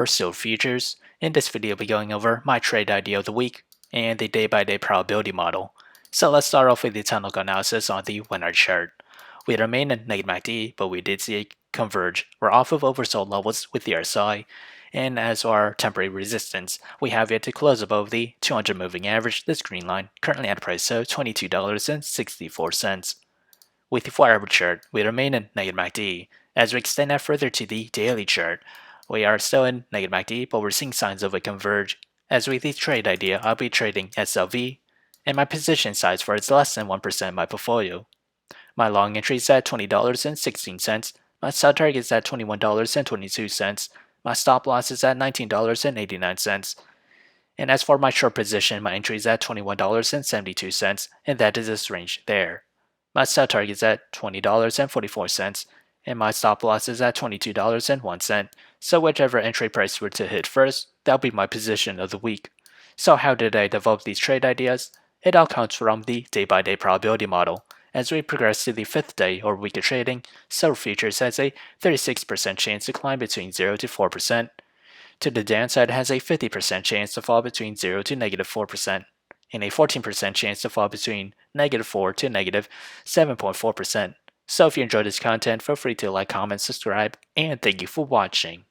for silver futures. In this video, I'll be going over my trade idea of the week and the day-by-day probability model. So let's start off with the technical analysis on the 1 hour chart. We remain in negative MACD, but we did see a converge. We're off of oversold levels with the RSI, and as our temporary resistance, we have it to close above the 200 moving average, this green line, currently at a price of $22.64. With the 4 hour chart, we remain in negative MACD. As we extend that further to the daily chart, we are still in negative MACD, but we're seeing signs of a converge. As with the trade idea, I'll be trading SLV, and my position size for it's less than 1% of my portfolio. My long entry is at $20.16, my sell target is at $21.22, my stop loss is at $19.89. And as for my short position, my entry is at $21.72, and that is this range there. My sell target is at $20.44, and my stop loss is at $22.01. So whichever entry price were to hit first, that'll be my position of the week. So how did I develop these trade ideas? It all comes from the day-by-day probability model. As we progress to the 5th day or week of trading, silver futures has a 36% chance to climb between 0 to 4%. To the downside, it has a 50% chance to fall between 0 to negative 4%, and a 14% chance to fall between negative 4 to negative 7.4%. So if you enjoyed this content, feel free to like, comment, subscribe, and thank you for watching.